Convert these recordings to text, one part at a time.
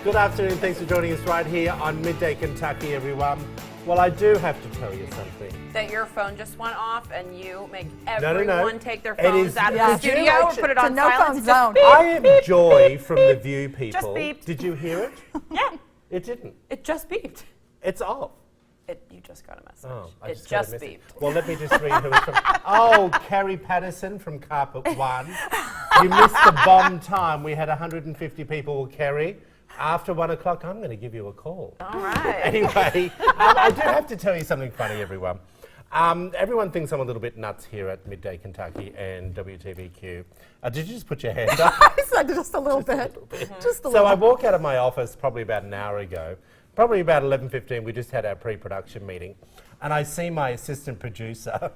Good afternoon. Thanks for joining us right here on Midday Kentucky, everyone. Well, I do have to tell you something. That your phone just went off and you make No. everyone take their phones out of the Did you studio or actually- put it on no silence. phone It just zone. beep, I am beep, Joy beep, from beep. The View people. Just beeped. Did you hear it? Yeah, It didn't. it just beeped. It's off. You just got a message. Oh, I it just got a just message. beeped. Well, let me just read who it's from. Oh, Carrie Patterson from Carpet One. You missed the bomb time. We had 150 people, Carrie. After 1 o'clock, I'm going to give you a call. All right. Anyway, I do have to tell you something funny, everyone. Everyone thinks I'm a little bit nuts here at Midday Kentucky and WTVQ. Did you just put your hand up? I said just a little bit. Just a So little. I walk out of my office probably about an hour ago, probably about 11:15. We just had our pre-production meeting, and I see my assistant producer,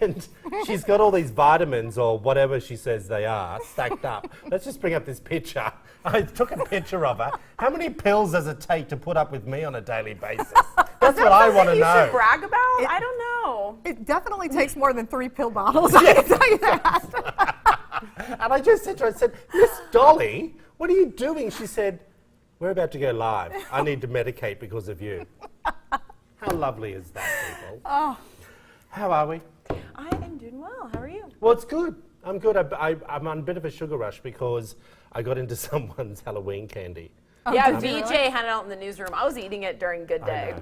and she's got all these vitamins or whatever she says they are stacked up. Let's just bring up this picture. I took a picture of her. How many pills does it take to put up with me on a daily basis? That's what I want to You know. should brag about? I don't know. It definitely takes more than 3 pill bottles. I can tell you that. And I just said to her, I said, Miss Dolly, what are you doing? She said, we're about to go live. I need to medicate because of you. How lovely is that, people? Oh. How are we? I am doing well. How are you? Well, it's good. I'm good. I'm on a bit of a sugar rush because I got into someone's Halloween candy. Yeah, did you VJ really? had it out in the newsroom. I was eating it during Good Day.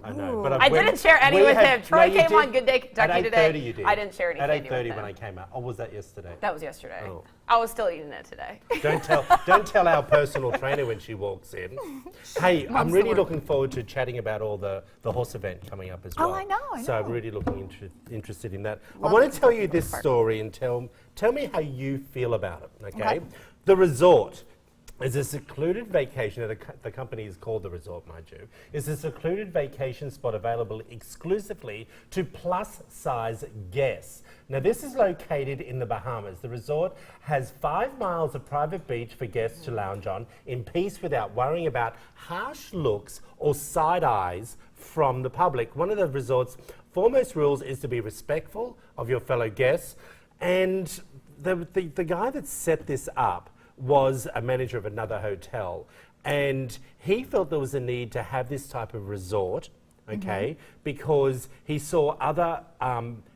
I know. Ooh. But I didn't share any we with had- him. Troy no, you came on did. Good Day Kentucky At today. 8:30 you did. I didn't share any At candy 8:30 with when him. I came out. Or was that yesterday? That was yesterday. Oh. I was still eating it today. Don't tell our personal trainer when she walks in. Hey, I'm Mom's the really word. looking forward to chatting about all the horse event coming up as well. Oh, I know. So I'm really looking interested in that. I Love want it. to tell you this story and tell me how you feel about it, okay? Okay. The resort is a secluded vacation, the company is called The Resort, mind you, is a secluded vacation spot available exclusively to plus-size guests. Now, this is located in the Bahamas. The resort has 5 miles of private beach for guests to lounge on in peace without worrying about harsh looks or side eyes from the public. One of the resort's foremost rules is to be respectful of your fellow guests, and the guy that set this up was a manager of another hotel, and he felt there was a need to have this type of resort, okay, because he saw other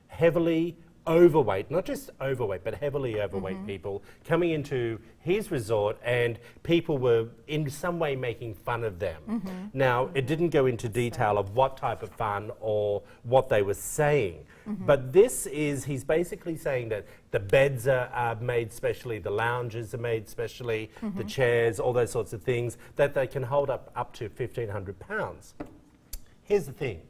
heavily overweight, not just overweight, but heavily overweight people coming into his resort, and people were in some way making fun of them. Now, it didn't go into detail of what type of fun or what they were saying, but he's basically saying that the beds are made specially, the lounges are made specially, the chairs, all those sorts of things, that they can hold up to 1,500 pounds. Here's the thing.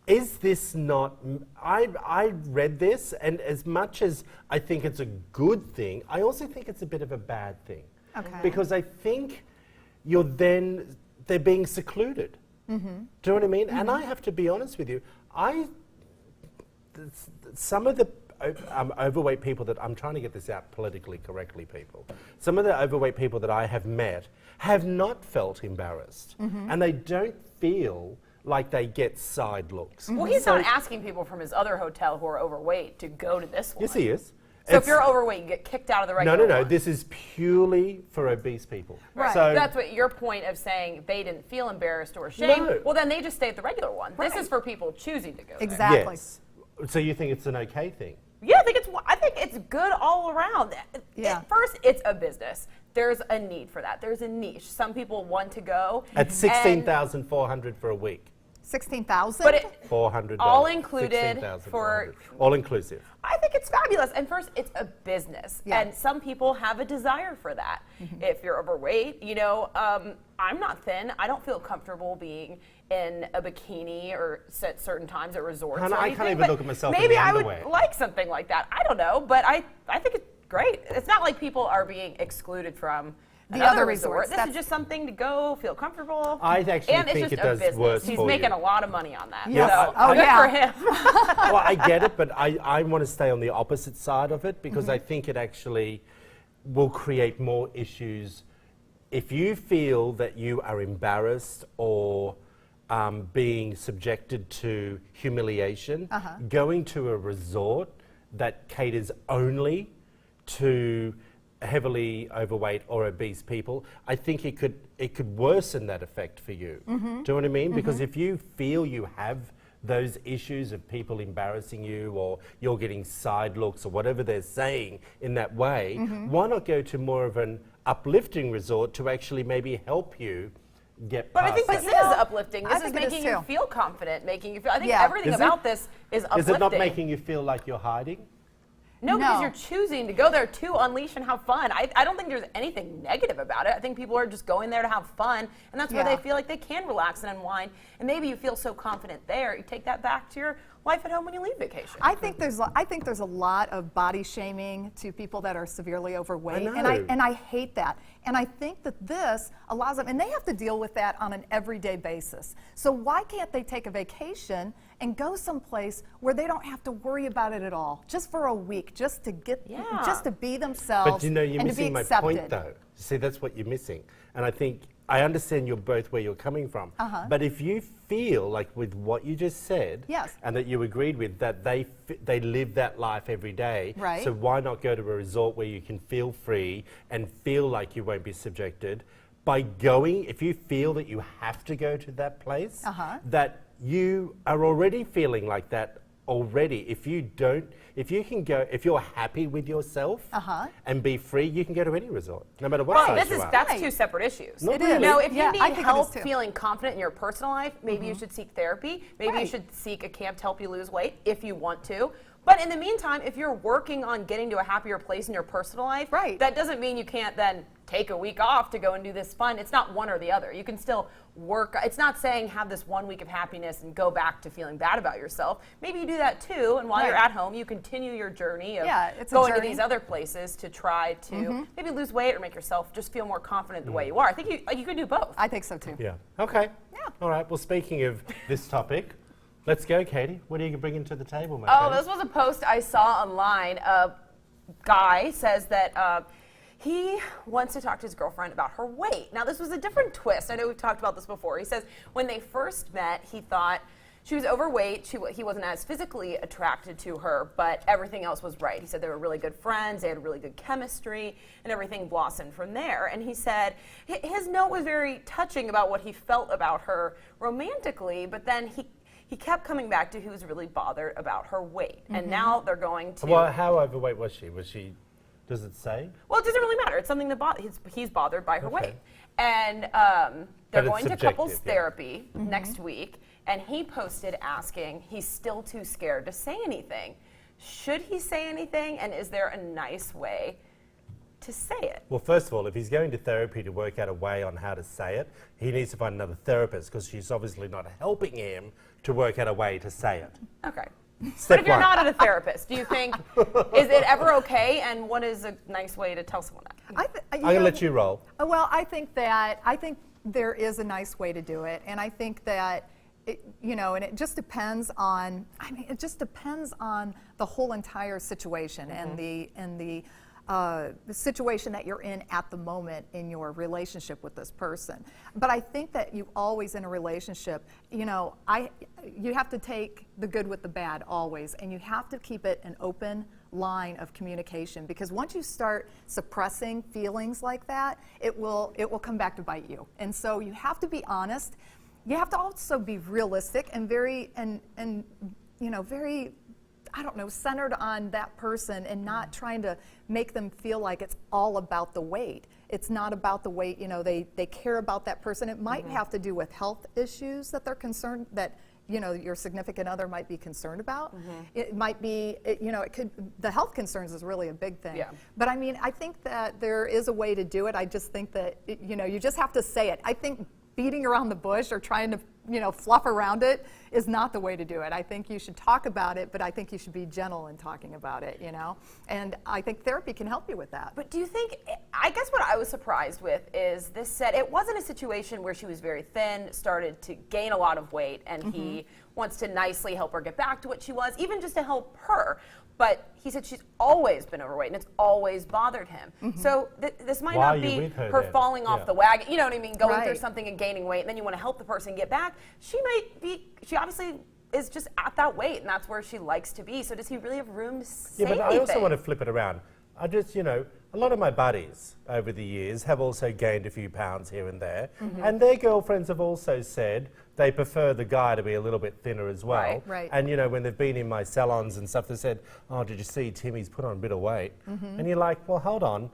Is this not... I read this, and as much as I think it's a good thing, I also think it's a bit of a bad thing. Okay. Because I think they're being secluded. Do you know what I mean? And I have to be honest with you, some of the overweight people that... I'm trying to get this out politically correctly, people. Some of the overweight people that I have met have not felt embarrassed. And they don't feel like they get side looks. Well, he's not asking people from his other hotel who are overweight to go to this one. Yes, he is. So if you're overweight, you get kicked out of the regular No. one. This is purely for obese people. Right. So That's what your point of saying they didn't feel embarrassed or ashamed. No. Well, then they just stay at the regular one. Right. This is for people choosing to go there. Exactly. yes. So you think it's an okay thing? Yeah, I think it's good all around. Yeah. At first, it's a business. There's a need for that. There's a niche. Some people want to go. At and- 16,400 for a week. 16,000? But it, 400. all included 16,400. All inclusive. I think it's fabulous. And first, it's a business. Yeah. And some people have a desire for that. If you're overweight, I'm not thin. I don't feel comfortable being in a bikini or at certain times at resorts. Hannah, or I can't anything, even but look at myself in Maybe the I underwear. would like something like that. I don't know. But I think it's great. It's not like people are being excluded from The another other resort. resorts, This that's- is just something to go, feel comfortable. I actually and it's think just it does a business. worse He's for making you. a lot of money on that. Yes. So Oh, good yeah. for him. Well, I get it, but I want to stay on the opposite side of it because I think it actually will create more issues. If you feel that you are embarrassed or being subjected to humiliation, going to a resort that caters only to heavily overweight or obese people, I think it could worsen that effect for you. Do you know what I mean? Because if you feel you have those issues of people embarrassing you, or you're getting side looks, or whatever they're saying in that way, why not go to more of an uplifting resort to actually maybe help you get But I past think that? this is uplifting. I This is think it is making you too. feel confident, making you feel. I think Yeah. everything Is it? about this is uplifting. Is it not making you feel like you're hiding? No, because No. you're choosing to go there to unleash and have fun. I don't think there's anything negative about it. I think people are just going there to have fun, and that's where Yeah. they feel like they can relax and unwind. And maybe you feel so confident there, you take that back to your life at home when you leave vacation. I think there's a lot of body shaming to people that are severely overweight, I and know. I hate that. And I think that this allows them, and they have to deal with that on an everyday basis. So why can't they take a vacation and go someplace where they don't have to worry about it at all, just for a week, just to just to be themselves But you know, you're and to be missing my accepted. point though. See, that's what you're missing. And I think, I understand you're both where you're coming from. But if you feel like with what you just said, Yes. and that you agreed with, that they live that life every day, Right. so why not go to a resort where you can feel free and feel like you won't be subjected? By going, if you feel that you have to go to that place, that you are already feeling like that already. If you can go, if you're happy with yourself and be free, you can go to any resort, no matter what size you are. That's two separate issues. Not It is. really. No, if Yeah, you I need think it is help too. feeling confident in your personal life, maybe you should seek therapy. Maybe you Right. should seek a camp to help you lose weight if you want to. But in the meantime, if you're working on getting to a happier place in your personal life, Right. that doesn't mean you can't then take a week off to go and do this fun. It's not one or the other. You can still work. It's not saying have this 1 week of happiness and go back to feeling bad about yourself. Maybe you do that too, and while you're Right. at home, you continue your journey of Yeah, it's a going to journey. these other places to try to maybe lose weight or make yourself just feel more confident the way you are. I think you can do both. I think so too. Yeah. Okay. Yeah. All right. Well, speaking of this topic, let's go, Katie. What are you bringing to the table, my Oh, friend? this was a post I saw online. A guy says that he wants to talk to his girlfriend about her weight. Now, this was a different twist. I know we've talked about this before. He says when they first met, he thought she was overweight. He wasn't as physically attracted to her, but everything else was right. He said they were really good friends. They had really good chemistry, and everything blossomed from there. And he said his note was very touching about what he felt about her romantically, but then he kept coming back to he was really bothered about her weight. And now they're going to... Well, how overweight was she? Does it say? Well, it doesn't really matter. It's something that he's bothered by her Okay. weight. And But they're it's going to subjective, couples yeah. therapy next week. And he posted asking, he's still too scared to say anything. Should he say anything? And is there a nice way to say it? Well, first of all, if he's going to therapy to work out a way on how to say it, he needs to find another therapist because she's obviously not helping him to work out a way to say it. Okay. Step But if you're one. not a therapist, do you think, is it ever okay? And what is a nice way to tell someone that? I'm going to let you roll. Well, I think there is a nice way to do it, and I think that and it just depends on. It just depends on the whole entire situation and the situation that you're in at the moment in your relationship with this person. But I think that you always in a relationship, you have to take the good with the bad always, and you have to keep it an open line of communication, because once you start suppressing feelings like that, it will come back to bite you. And so you have to be honest. You have to also be realistic and very very centered on that person and not trying to make them feel like it's all about the weight. It's not about the weight. They care about that person. It might have to do with health issues that they're concerned that your significant other might be concerned about. It might be, the health concerns is really a big thing. Yeah. But I think that there is a way to do it. I just think that, you just have to say it. I think beating around the bush or trying to, fluff around it is not the way to do it. I think you should talk about it, but I think you should be gentle in talking about it, And I think therapy can help you with that. But do you think, I guess what I was surprised with is this said it wasn't a situation where she was very thin, started to gain a lot of weight, and he wants to nicely help her get back to what she was, even just to help her. But he said she's always been overweight and it's always bothered him. So this might Why not are you be with her her then? falling off Yeah. the wagon, you know what I mean, going through Right. something and gaining weight, and then you want to help the person get back. She obviously is just at that weight, and that's where she likes to be. So does he really have room to say Yeah, but I anything? also want to flip it around. a lot of my buddies over the years have also gained a few pounds here and there, and their girlfriends have also said they prefer the guy to be a little bit thinner as well. Right. Right. And you know, when they've been in my salons and stuff, they said, "Oh, did you see Timmy's put on a bit of weight?" And you're like, "Well, hold on.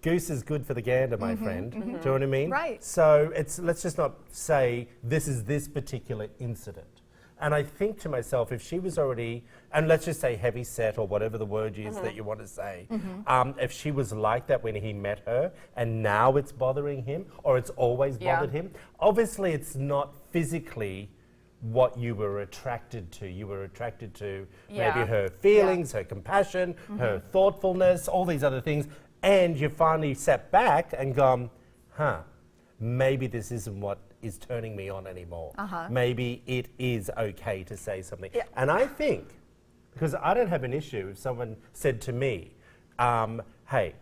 Goose is good for the gander, my friend." Do you know what I mean? Right. So let's just not say this is this particular incident. And I think to myself, if she was already, and let's just say heavy set or whatever the word is that you want to say, if she was like that when he met her and now it's bothering him or it's always bothered him, obviously it's not physically what you were attracted to. You were attracted to maybe her feelings, her compassion, her thoughtfulness, all these other things. And you finally sat back and gone, maybe this isn't what is turning me on anymore. Maybe it is okay to say something. And I think, because I don't have an issue if someone said to me, hey,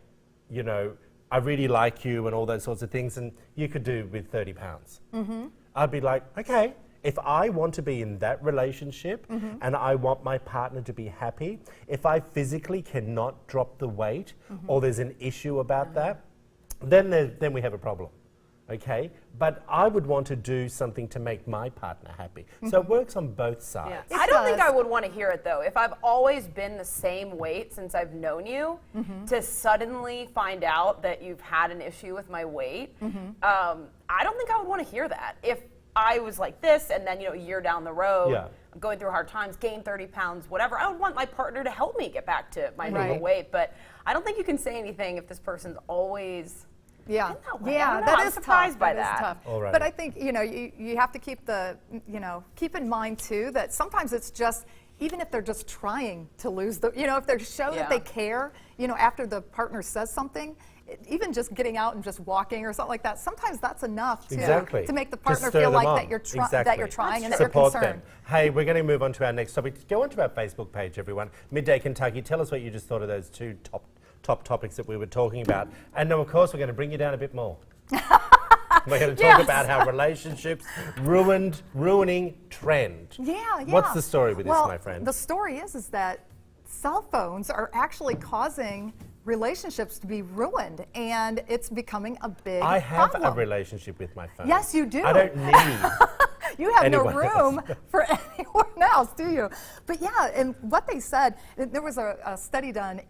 you know, I really like you and all those sorts of things, and you could do with 30 pounds. I'd be like, okay, if I want to be in that relationship and I want my partner to be happy, if I physically cannot drop the weight or there's an issue about that, then we have a problem. Okay, but I would want to do something to make my partner happy. So it works on both sides. Yeah. I don't think I would want to hear it though. If I've always been the same weight since I've known you, to suddenly find out that you've had an issue with my weight, I don't think I would want to hear that. If I was like this and then, you know, a year down the road, I'm going through hard times, gain 30 pounds, whatever, I would want my partner to help me get back to my normal weight. But I don't think you can say anything if this person's always... Yeah, that I'm is surprised tough. by that. Is that. tough. All right. But I think, you know, you have to keep keep in mind too that sometimes it's just, even if they're just trying to lose the, you know, if they show that they care, you know, after the partner says something, even just getting out and just walking or something like that, sometimes that's enough to make the partner feel like that you're trying and that you're concerned. Them. Hey, we're going to move on to our next topic. Go onto our Facebook page, everyone. Midday Kentucky. Tell us what you just thought of those two top topics that we were talking about. And then, of course, we're going to bring you down a bit more. We're going to talk about how relationships ruining trend. What's the story with this, my friend? The story is that cell phones are actually causing relationships to be ruined, and it's becoming a big I have problem. a relationship with my phone. Yes, you do. I don't need You have no anyone room else. for anyone else, do you? But yeah, and what they said, there was a study done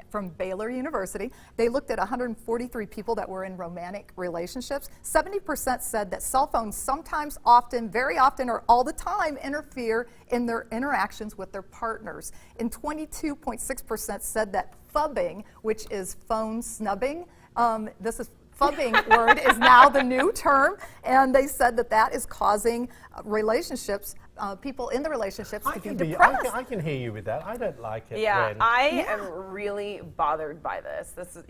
from Baylor University. They looked at 143 people that were in romantic relationships. 70% said that cell phones sometimes, often, very often, or all the time interfere in their interactions with their partners. And 22.6% said that phubbing, which is phone snubbing, phubbing word is now the new term, and they said that is causing relationships, people in the relationships to be depressed. I can hear you with that. I don't like it. Yeah, when I am really bothered by this. This is,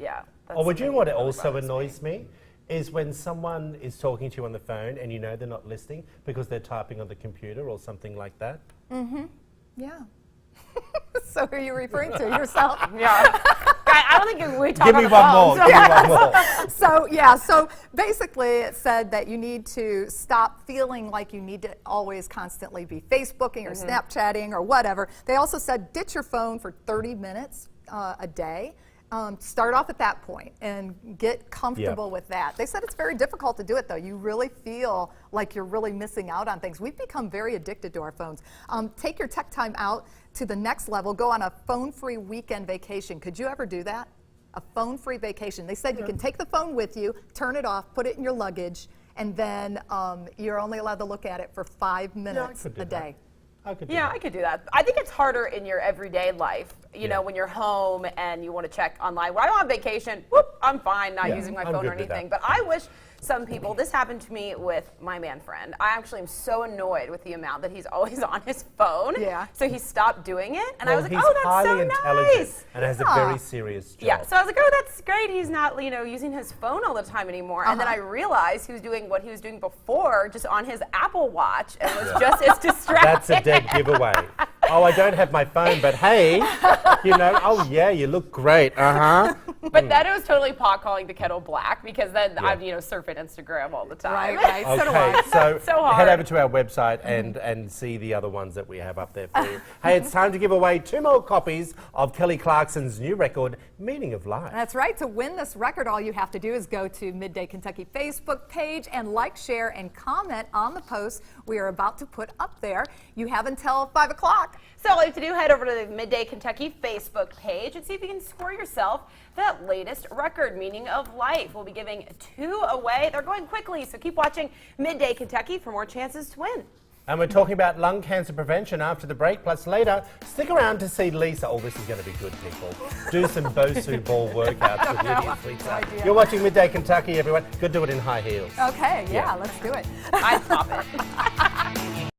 Or would you know what also annoys me? Is when someone is talking to you on the phone and you know they're not listening because they're typing on the computer or something like that. Yeah. So who are you referring to? Yourself? Yeah. I don't think we talk Give me one more. Give me one more. So basically it said that you need to stop feeling like you need to always constantly be Facebooking or Snapchatting or whatever. They also said ditch your phone for 30 minutes a day. Start off at that point and get comfortable with that. They said it's very difficult to do it though. You really feel like you're really missing out on things. We've become very addicted to our phones. Take your tech time out to the next level. Go on a phone-free weekend vacation. Could you ever do that? A phone-free vacation. They said you can take the phone with you, turn it off, put it in your luggage, and then you're only allowed to look at it for 5 minutes a day. I could do that. I think it's harder in your everyday life, you know, when you're home and you want to check online. When I'm on vacation, whoop, I'm fine, not using my phone or anything. But I wish some people, this happened to me with my man friend. I actually am so annoyed with the amount that he's always on his phone. So he stopped doing it. And I was like, oh, that's so nice. And has a very serious job. Yeah, so I was like, oh, that's great. He's not, you know, using his phone all the time anymore. And then I realized he was doing what he was doing before, just on his Apple Watch, and was just as distracted. That's a dead giveaway. Oh, I don't have my phone, but hey, you know, oh yeah, you look great. But then it was totally pot calling the kettle black because then I'm, you know, surfing Instagram all the time. Right. Okay, so hard. head over to our website and see the other ones that we have up there for you. Hey, it's time to give away 2 more copies of Kelly Clarkson's new record, meaning of life. That's right. To win this record, all you have to do is go to Midday Kentucky Facebook page and like, share, and comment on the post we are about to put up there. You have until 5 o'clock. So all you have to do, head over to the Midday Kentucky Facebook page and see if you can score yourself that latest record, meaning of life. We'll be giving 2 away. They're going quickly, so keep watching Midday Kentucky for more chances to win. And we're talking about lung cancer prevention after the break. Plus later, stick around to see Lisa. Oh, this is going to be good, people. Do some Bosu ball workouts with Lydia Sweetser. You're watching Midday Kentucky, everyone. Go do it in high heels. Okay, yeah. Let's do it. I pop it.